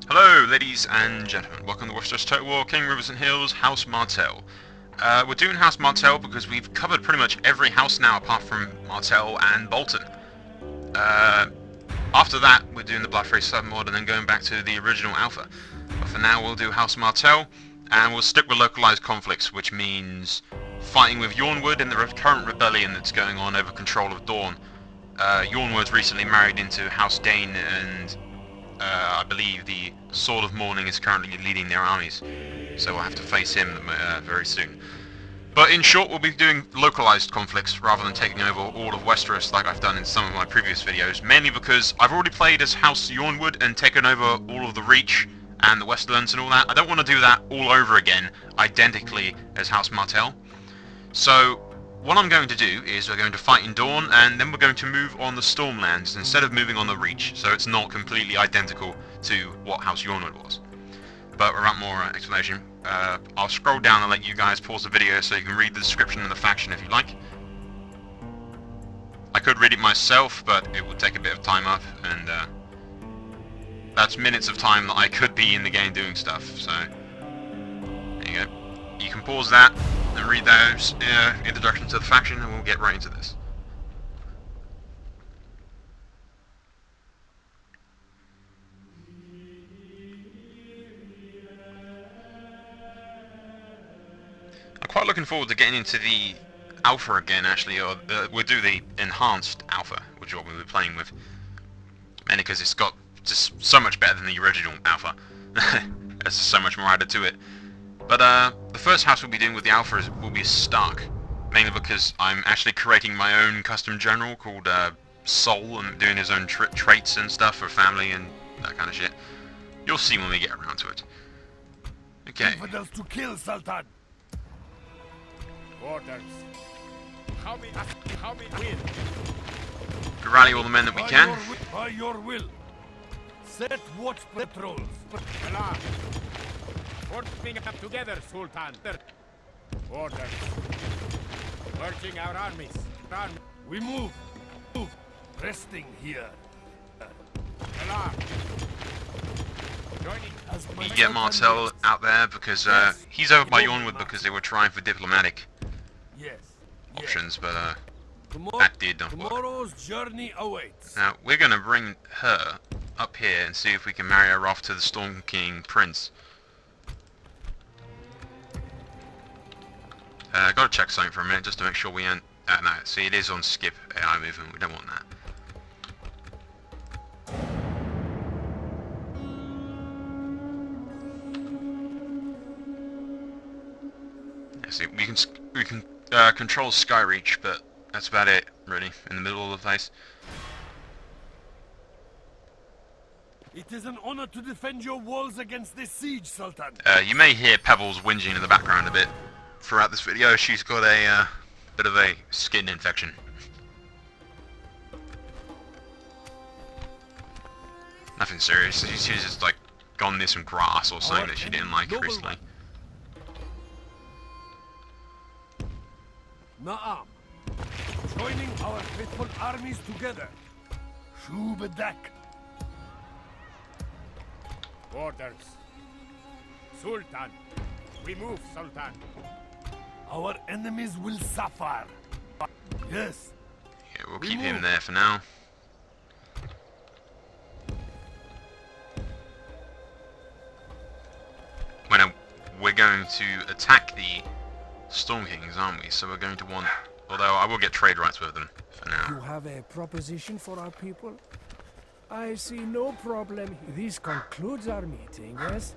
Hello, ladies and gentlemen. Welcome to Westeros Total War, King, Rivers and Hills, House Martell. We're doing House Martell because we've covered pretty much every house now apart from Martell and Bolton. After that, we're doing the Bloodfray submod and then going back to the original Alpha. But for now, we'll do House Martell, and we'll stick with localized conflicts, which means fighting with Yronwood in the current rebellion that's going on over control of Dawn. Yronwood's recently married into House Dane, and I believe the Sword of Morning is currently leading their armies, so we'll have to face him very soon. But in short, we'll be doing localized conflicts rather than taking over all of Westeros like I've done in some of my previous videos, mainly because I've already played as House Yronwood and taken over all of the Reach and the Westerlands and all that. I don't want to do that all over again, identically as House Martell. So what I'm going to do is we're going to fight in Dawn, and then we're going to move on the Stormlands instead of moving on the Reach, so it's not completely identical to what House Yronwood was. But without more explanation, I'll scroll down and let you guys pause the video so you can read the description of the faction if you like. I could read it myself, but it would take a bit of time up, and that's minutes of time that I could be in the game doing stuff, so there you go. You can pause that and read those introductions to the faction, and we'll get right into this. I'm quite looking forward to getting into the Alpha again, actually, or we'll do the Enhanced Alpha, which is what we'll be playing with. Mainly because it's got just so much better than the original Alpha. There's so much more added to it. But the first house we'll be doing with the Alpha will be Stark, mainly because I'm actually creating my own custom general called Sol, and doing his own traits and stuff for family and that kind of shit. You'll see when we get around to it. Okay. To kill Sultan. Orders. How we win? Rally all the men that we can. By your will. Set watch patrols. Allah. Working up together, Sultan. Orders. Merging our armies. We move. Resting here. Allah. You get Martell out there because he's over by Yronwood because they were trying for diplomatic options, but that did not work. Tomorrow's journey awaits. Now we're going to bring her up here and see if we can marry her off to the Storm King Prince. Gotta check something for a minute just to make sure we ain't... no, see, it is on skip AI movement, we don't want that. Yeah, see, we can control Skyreach, but that's about it, really, in the middle of the place. It is an honor to defend your walls against this siege, Sultan. You may hear Pebbles whinging in the background a bit throughout this video. She's got a bit of a skin infection. Nothing serious. She's just like gone near some grass or something that she didn't like recently. Naam. Joining our faithful armies together. Shubadak. Orders. Sultan. We move, Sultan. Our enemies will suffer. Yes. Yeah, we'll keep him there for now. Well, we're going to attack the Storm Kings, aren't we? So we're going to want... Although I will get trade rights with them for now. You have a proposition for our people? I see no problem. This concludes our meeting, yes?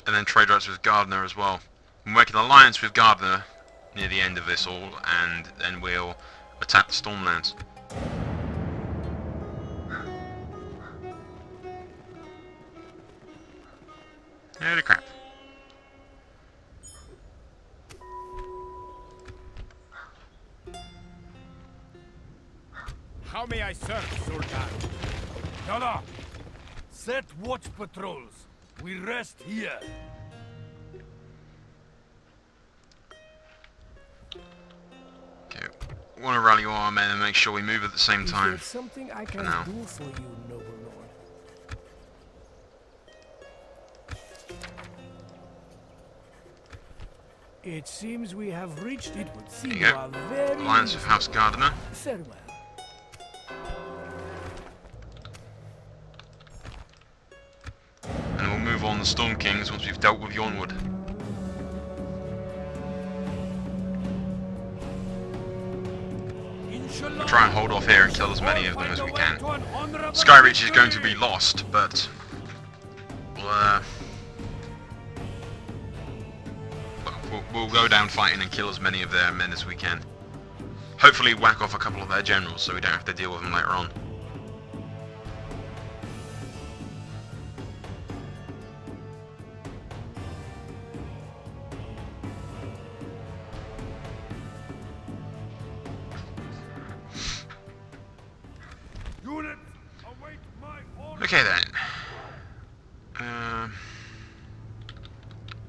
And then trade rights with Gardner as well. We're making an alliance with Gardner near the end of this all, and then we'll attack the Stormlands. Holy crap. How may I serve, Sultan? Yalla! Set watch patrols. We rest here. Okay, want to rally all our men and make sure we move at the same time. Is there something I can now. do for you, noble lord? It seems we have reached it. Would seem There you you go. are very Alliance of House Gardener. farewell. And we'll move on the Storm Kings once we've dealt with Yronwood. We'll try and hold off here and kill as many of them as we can. Skyreach is going to be lost, but we'll go down fighting and kill as many of their men as we can. Hopefully whack off a couple of their generals so we don't have to deal with them later on. Okay then.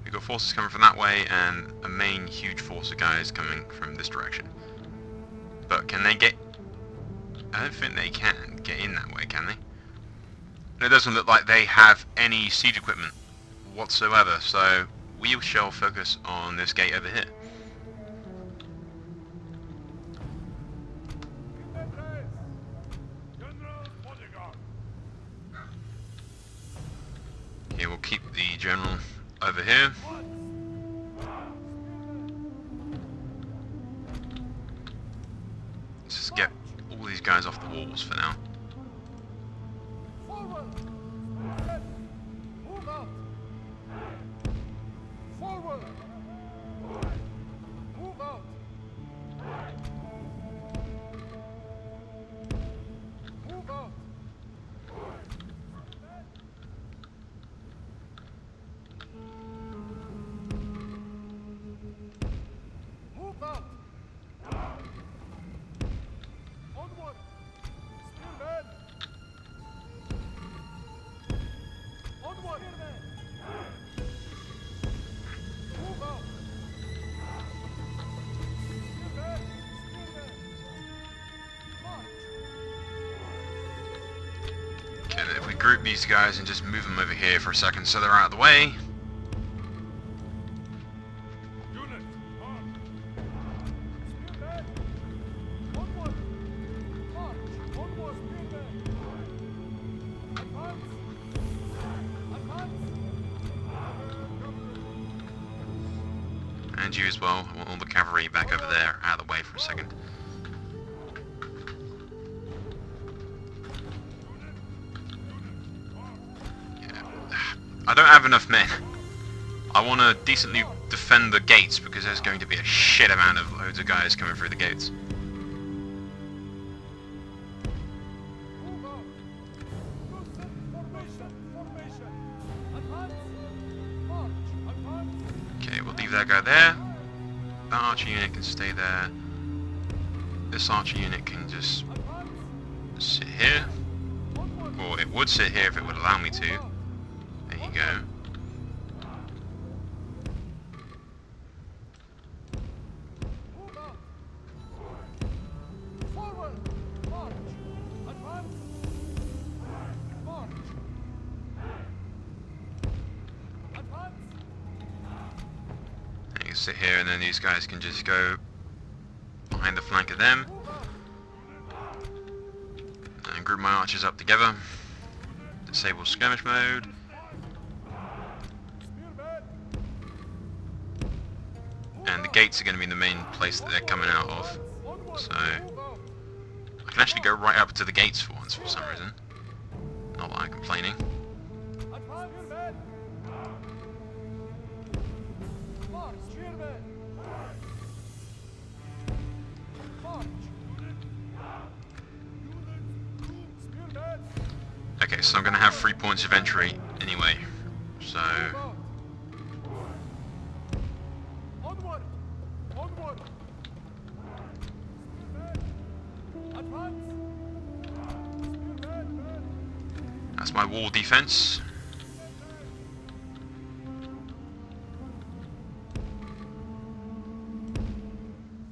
We've got forces coming from that way and a main huge force of guys coming from this direction. But can they get... I don't think they can get in that way, can they? And it doesn't look like they have any siege equipment whatsoever, so we shall focus on this gate over here. Okay, we'll keep the general over here. Let's just get all these guys off the walls for now. Forward! Move out! Forward! Move out! Move out! Move out! Onward! Spearmen! Onward! Move out! Spearmen! Spearmen! March! Okay, then if we group these guys and just move them over here for a second so they're out of the way. Unit! March! Spearmen! Onward! March! Onward, spearmen! Advance! Advance! And you as well. I want all the cavalry back over there, out of the way for a second. Yeah. I don't have enough men. I want to decently defend the gates because there's going to be a shit amount of loads of guys coming through the gates. Move out! Loosen formation! Formation! Advance! March! Advance! Okay, we'll leave that guy there. That archer unit can stay there. This archer unit can just Advance! sit here. Onward! Or it would sit here if it would allow me to. There you go. Move out! Forward! March! Advance! March! Advance! You can sit here and then these guys can just go behind the flank of them. And group my archers up together. Disable skirmish mode. Spearmen! And the gates are going to be the main place that they're coming out of. Onward! So Move out! I can actually go right up to the gates for once for some reason. Not that I'm complaining. Advance! Spearmen! March! Spearmen! March! Spearmen! Okay, so I'm going to have 3 points of entry anyway. So Move out! Onward! Onward! Spearmen! Advance! Spearmen! that's my wall defense.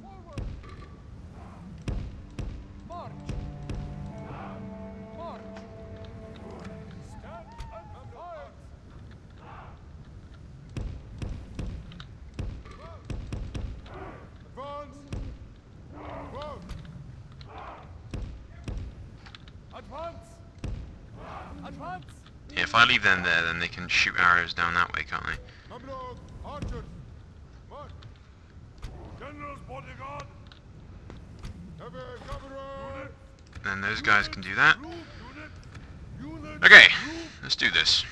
Forward! March! March! Stand and fire! If I leave them there, then they can shoot arrows down that way, can't they? General's bodyguard. Then those guys can do that. Okay, let's do this.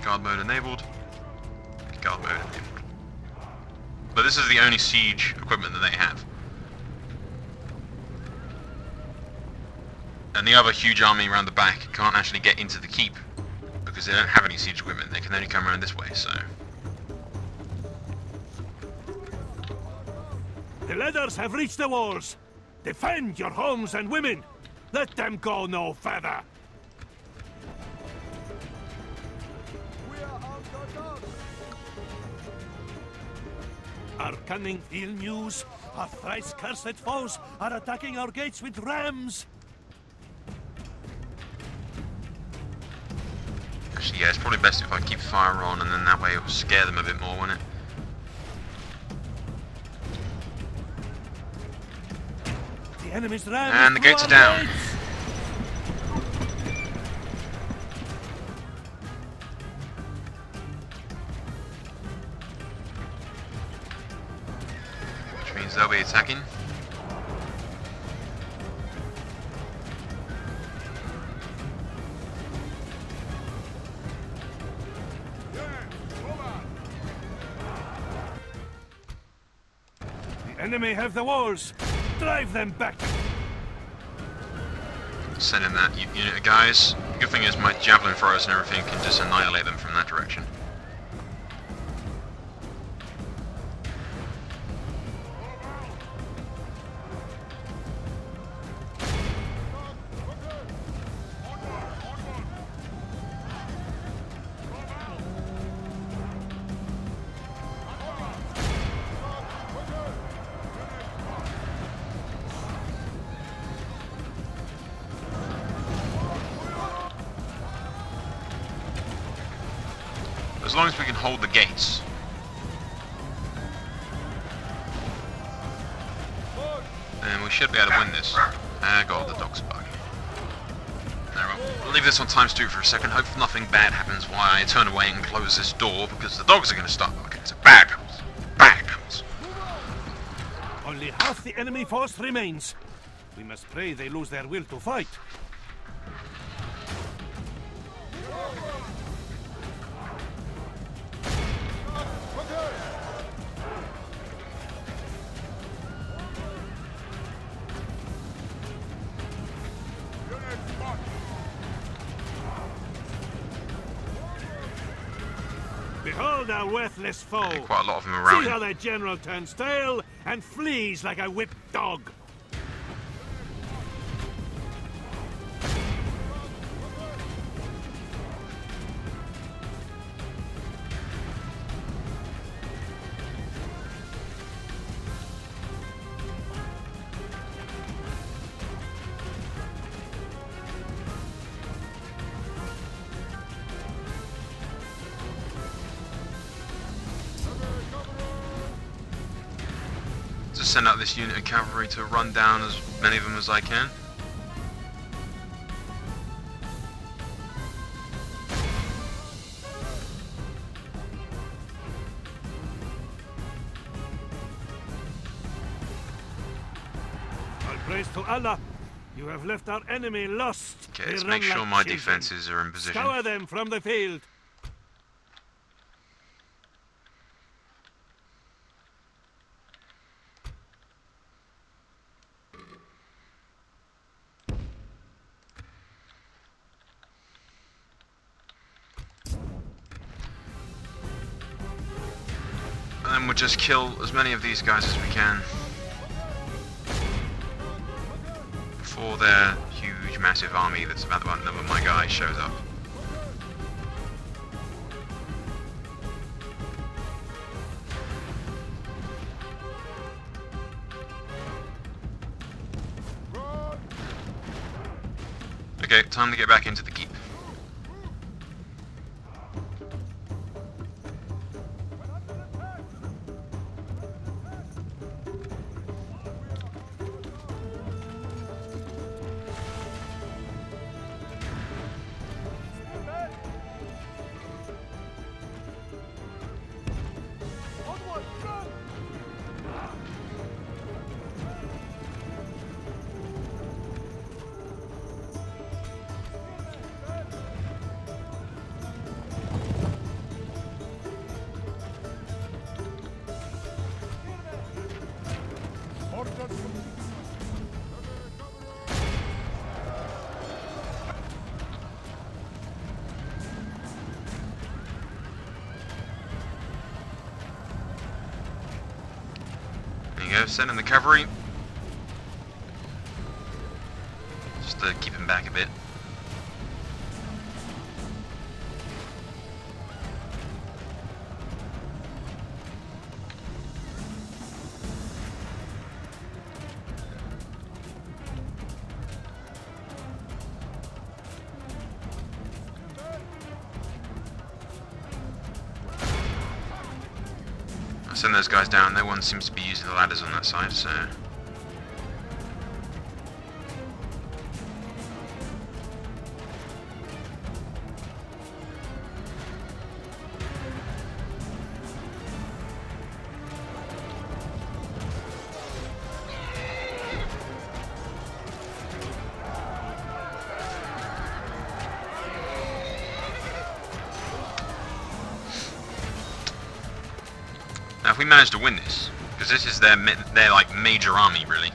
Guard mode enabled. Guard mode enabled. But this is the only siege equipment that they have. And the other huge army around the back can't actually get into the keep because they don't have any siege equipment. They can only come around this way, so... The ladders have reached the walls. Defend your homes and women. Let them go no further. Our cunning field news. Our thrice cursed foes are attacking our gates with rams. Actually, yeah, it's probably best if I keep fire on, and then that way it will scare them a bit more, won't it? The enemy's rams. And the gates are down. Which means they'll be attacking. Enemy have the walls. Drive them back. Send in that unit of guys. Good thing is my javelin throwers and everything can just annihilate them from that direction. As long as we can hold the gates. Then we should be able to win this. God, the dog's bugging. We'll leave this on times 2 for a second. Hope nothing bad happens while I turn away and close this door, because the dogs are going to start barking. It's bad news. Bad news. Only half the enemy force remains. We must pray they lose their will to fight. Behold our worthless foe. Yeah, quite a lot of them around. See how their general turns tail and flees like a whipped dog. To send out this unit of cavalry to run down as many of them as I can. All praise to Allah. You have left our enemy lost. Okay, They let's run make sure like my children. defenses are in position. Scour them from the field. And then we'll just kill as many of these guys as we can before their huge, massive army that's about the number of my guys shows up. Okay, time to get back into the keep. we go, send in the cavalry. Just to keep him back a bit. Send those guys down. No one seems to be using the ladders on that side, so... Now, if we manage to win this, because this is their like major army, really.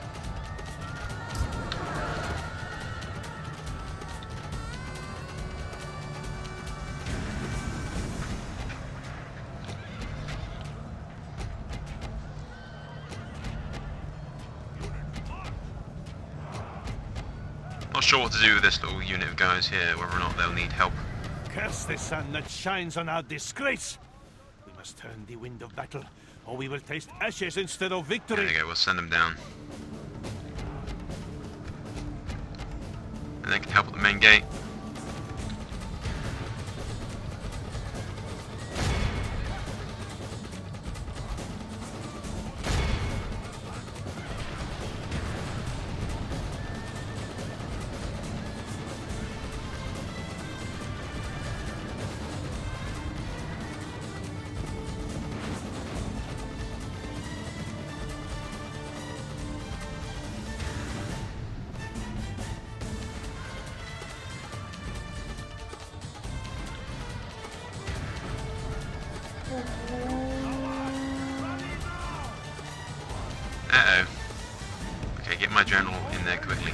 Not sure what to do with this little unit of guys here, whether or not they'll need help. Curse the sun that shines on our disgrace! We must turn the wind of battle, or we will taste ashes instead of victory. There you go, we'll send them down. And they can help at the main gate. Uh-oh. Okay, get my general in there quickly.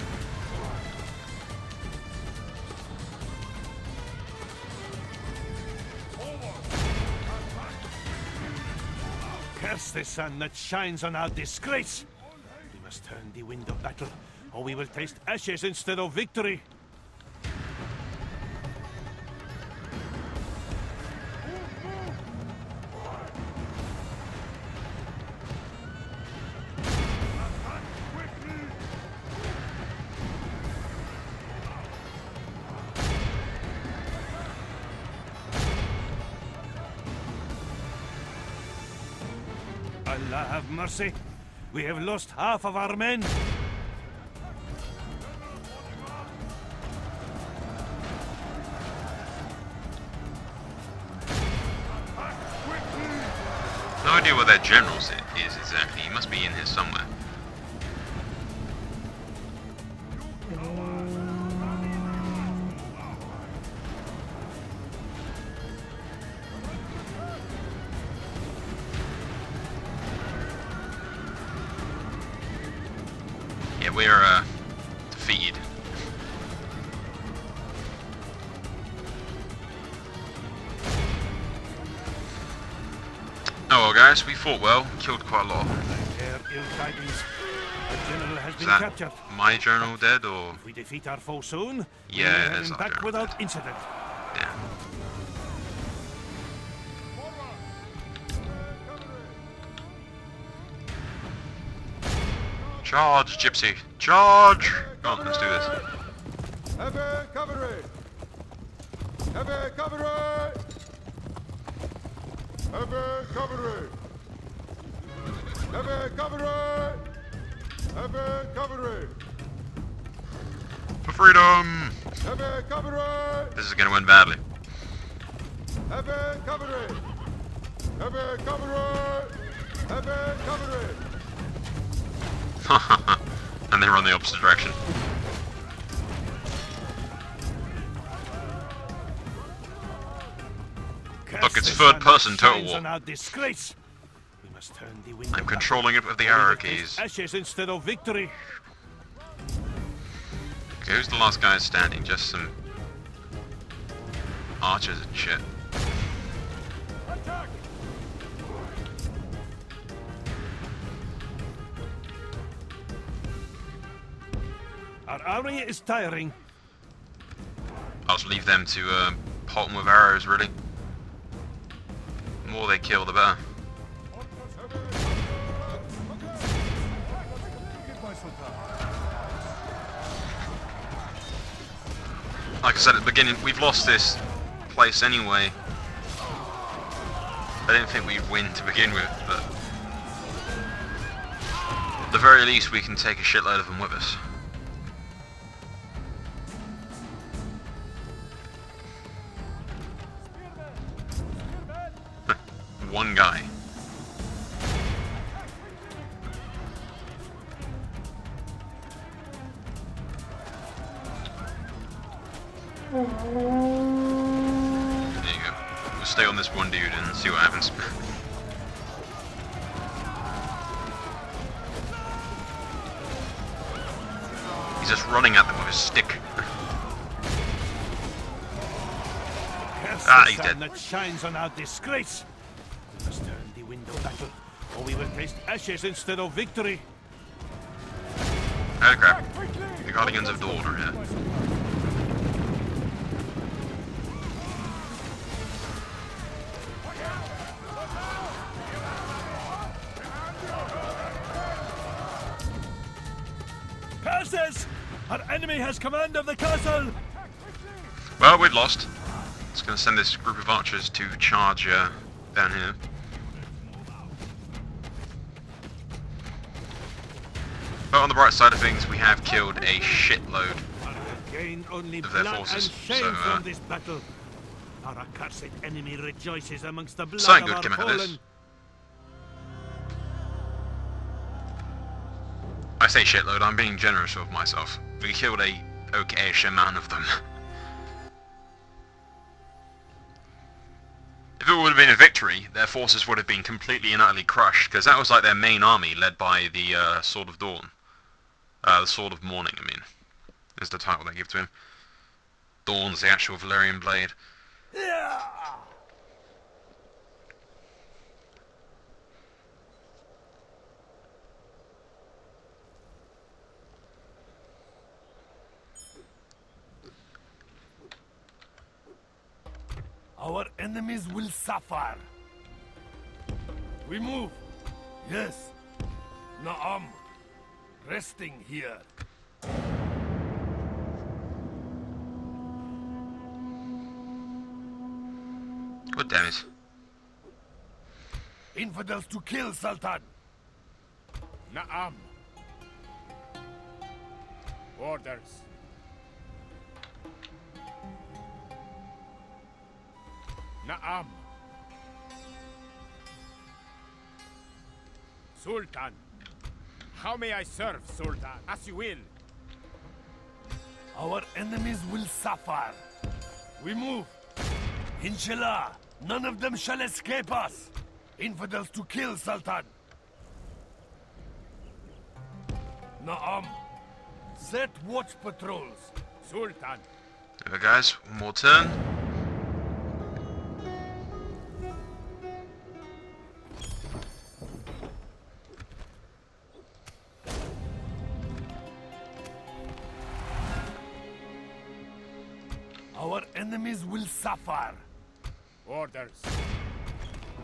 Curse the sun that shines on our disgrace! We must turn the wind of battle, or we will taste ashes instead of victory. Allah have mercy. We have lost half of our men. No idea what that general is exactly. He must be in here somewhere. Yeah, we're defeated. Oh well, guys, we fought well, killed quite a lot. Is that my general dead, or...? If we defeat our foe soon, Yeah, we there's will our back general without dead. incident. Yeah. Charge, Gypsy! Charge! Come on, let's do this. Heavy cavalry! Heavy cavalry! Heavy cavalry! Heavy cavalry! Heavy cavalry! For freedom! Heavy cavalry! This is gonna win badly. Heavy cavalry! Heavy cavalry! Heavy cavalry! And they run the opposite direction. Look, it's third person total war. On our disgrace. We must turn the wind I'm of controlling it with the battle, or we arrow will taste keys. ashes instead of victory. Okay, who's the last guy standing? Just some archers and shit. Our army is tiring. I'll just leave them to pot them with arrows, really. The more they kill, the better. Like I said at the beginning, we've lost this place anyway. I didn't think we'd win to begin with, but at the very least we can take a shitload of them with us. One guy. There you go. We'll stay on this one dude and see what happens. He's just running at them with his stick. He's dead. That shines on our disgrace. We must turn the wind of battle, or we will taste ashes instead of victory. Oh crap. The Guardians of Dawn are here. Curses! Our enemy has command of the castle! Well, we've lost. Just gonna send this group of archers to charge down here. But on the bright side of things, we have killed a shitload Only of their blood forces. and shame So, from this battle. Our accursed enemy rejoices amongst the blood something of good our came out of fallen. this. I say shitload, I'm being generous with myself. We killed a okay-ish amount of them. If it would have been a victory, their forces would have been completely and utterly crushed, because that was like their main army, led by the Sword of Dawn. The Sword of Morning, I mean, is the title they give to him. Dawn's the actual Valyrian blade. Our enemies will suffer. We move. Yes. Naam. Resting here. God damn it. Infidels to kill, Sultan. Naam. Orders. Naam. Sultan. How may I serve, Sultan? As you will. Our enemies will suffer. We move. Inshallah, none of them shall escape us. Infidels to kill, Sultan. Naam. Set watch patrols. Sultan. There we go, guys. One more turn. Our enemies will suffer. Orders.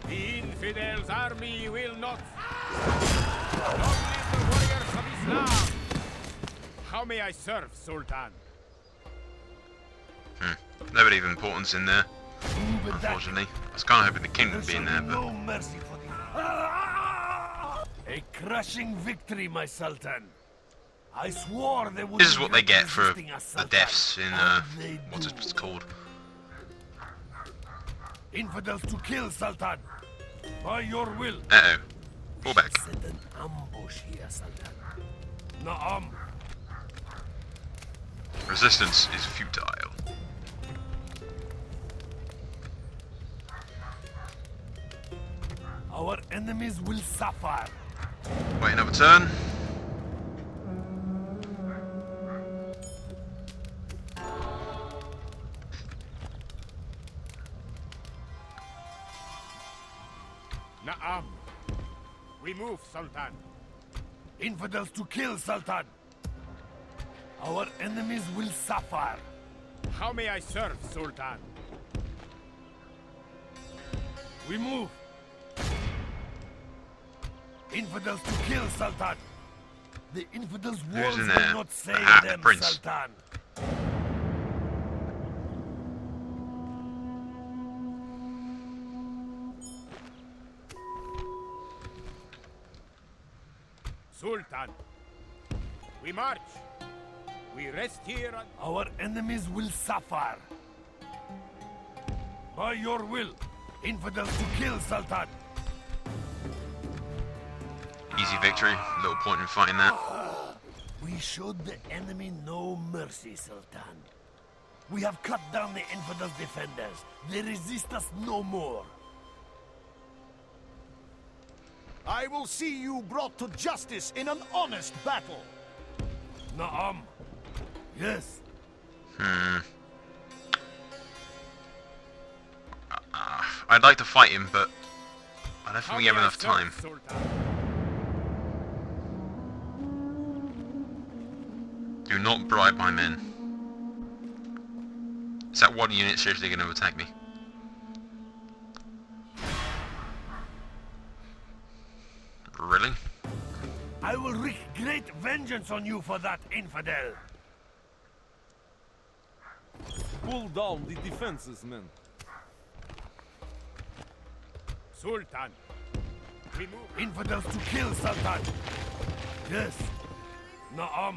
The infidels' army will not. Long live the warriors of Islam. How may I serve, Sultan? Nobody of importance in there, unfortunately. I was kind of hoping the king would be in there, but No mercy for thee. A crushing victory, my Sultan. I swore they would. this is what they get for the deaths in what's do. it called? Infidels to kill, Sultan. By your will. Uh-oh. Fall back. Set an ambush here, Sultan. Naam. Resistance is futile. Our enemies will suffer. Wait another turn. Naam. We move, Sultan. Infidels to kill, Sultan. Our enemies will suffer. How may I serve, Sultan? We move. Infidels to kill, Sultan. The infidels' walls in will there? not save Ah, the them, prince. Sultan. Sultan. We march. We rest here and... Our enemies will suffer. By your will, infidels to kill, Sultan. Easy victory. Little point in fighting that. We showed the enemy no mercy, Sultan. We have cut down the infidels' defenders. They resist us no more. I will see you brought to justice in an honest battle. Naam. Yes. I'd like to fight him, but I don't How think we may have I enough serve, time. Sultan? Do not bribe my men. Is that one unit seriously going to attack me? Really? I will wreak great vengeance on you for that, infidel. Pull down the defenses, men. Sultan. We move. Infidels to kill, Sultan. Yes. Naam.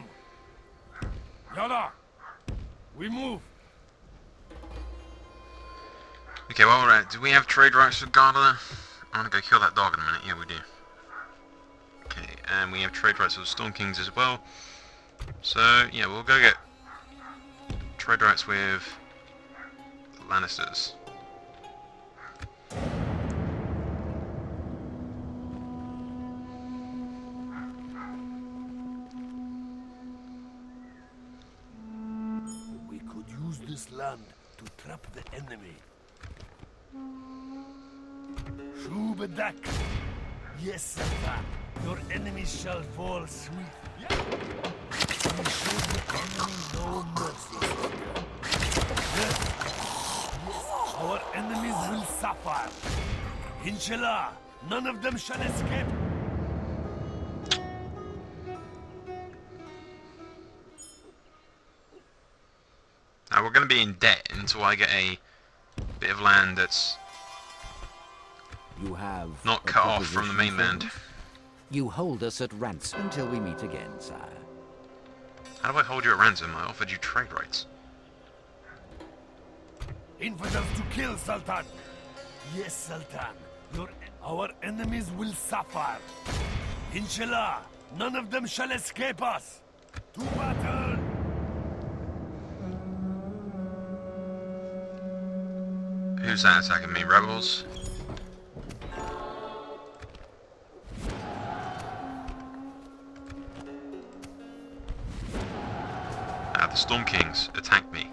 Yalla. We move. Okay, well, do we have trade rights with Garda? I want to go kill that dog in a minute. Yeah, we do. Okay, and we have trade rights with Storm Kings as well. So, yeah, we'll go get trade rights with Lannisters. We could use this land to trap the enemy. Shubadak. Yes, Sultan. Your enemies shall fall sweet. We show the enemy no mercy, Sultan. Yes. Yes. Our enemies will suffer. Inshallah, none of them shall escape. Now, we're going to be in debt until I get a bit of land that's You have not a cut off from the proposition for mainland. us? You hold us at ransom until we meet again, sire. How do I hold you at ransom? I offered you trade rights. Infidels to kill, Sultan. Yes, Sultan. Our enemies will suffer. Inshallah, none of them shall escape us. To battle! Who's that attacking me? Rebels? The Storm Kings attacked me.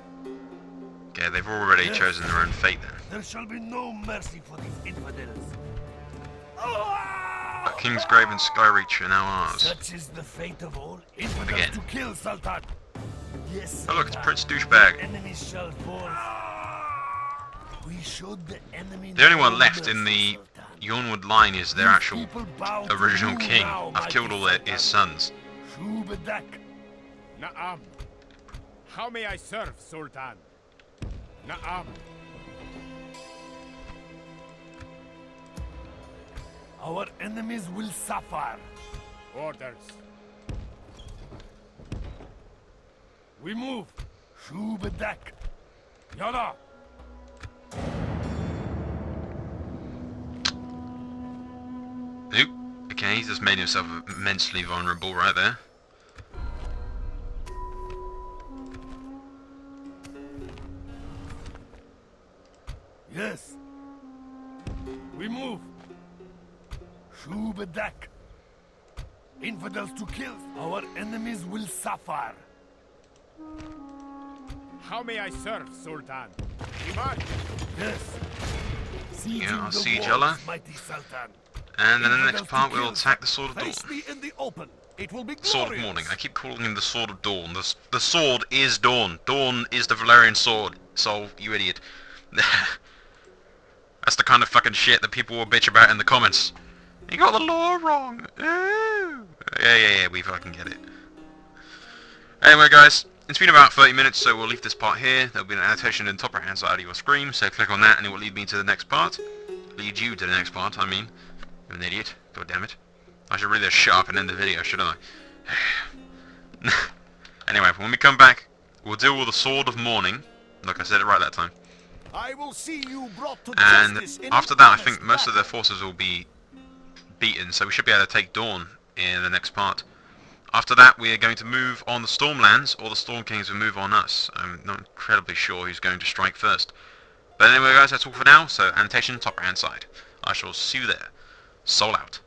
Okay, they've already Yes. chosen their own fate then. There shall be no mercy for these infidels. But Kingsgrave and Skyreach are now ours. Such is the fate of all infidels Again. to kill, Sultan. Yes, Oh look, it's Sultan. Prince Douchebag. Enemies shall fall. We showed the enemy The only no one left in mercy, the Sultan. Yronwood line is their These actual people bow to original you king. now, I've killed all mighty his Sultan. sons. Shubadak. Naam. How may I serve, Sultan? Naam. Our enemies will suffer. Orders. We move. Shubadak. Yalla. Oop. Okay, he's just made himself immensely vulnerable right there. Yes. We move. Shubadak. Infidels to kill. Our enemies will suffer. How may I serve, Sultan? We march. Yes. Sieging I'll the siege walls, Allah. mighty Sultan. And then in the next Infidels to part we'll kill. attack the Sword of Dawn. Face me in the open. It will be glorious. Sword of Morning. I keep calling him the Sword of Dawn. The sword is Dawn. Dawn is the Valerian sword. So, you idiot. That's the kind of fucking shit that people will bitch about in the comments. You got the lore wrong. Ooh. Yeah, we fucking get it. Anyway, guys, it's been about 30 minutes, so we'll leave this part here. There'll be an annotation in the top right hand side of your screen, so click on that and it will lead me to the next part. Lead you to the next part, I mean. You're an idiot. God damn it. I should really just shut up and end the video, shouldn't I? Anyway, when we come back, we'll deal with the Sword of Morning. Look, I said it right that time. I will see you brought to And justice in after an that, I honest think most of their battle. forces will be beaten, so we should be able to take Dawn in the next part. After that, we are going to move on the Stormlands, or the Storm Kings will move on us. I'm not incredibly sure who's going to strike first. But anyway, guys, that's all for now, so annotation top right hand side. I shall see you there. Soul out.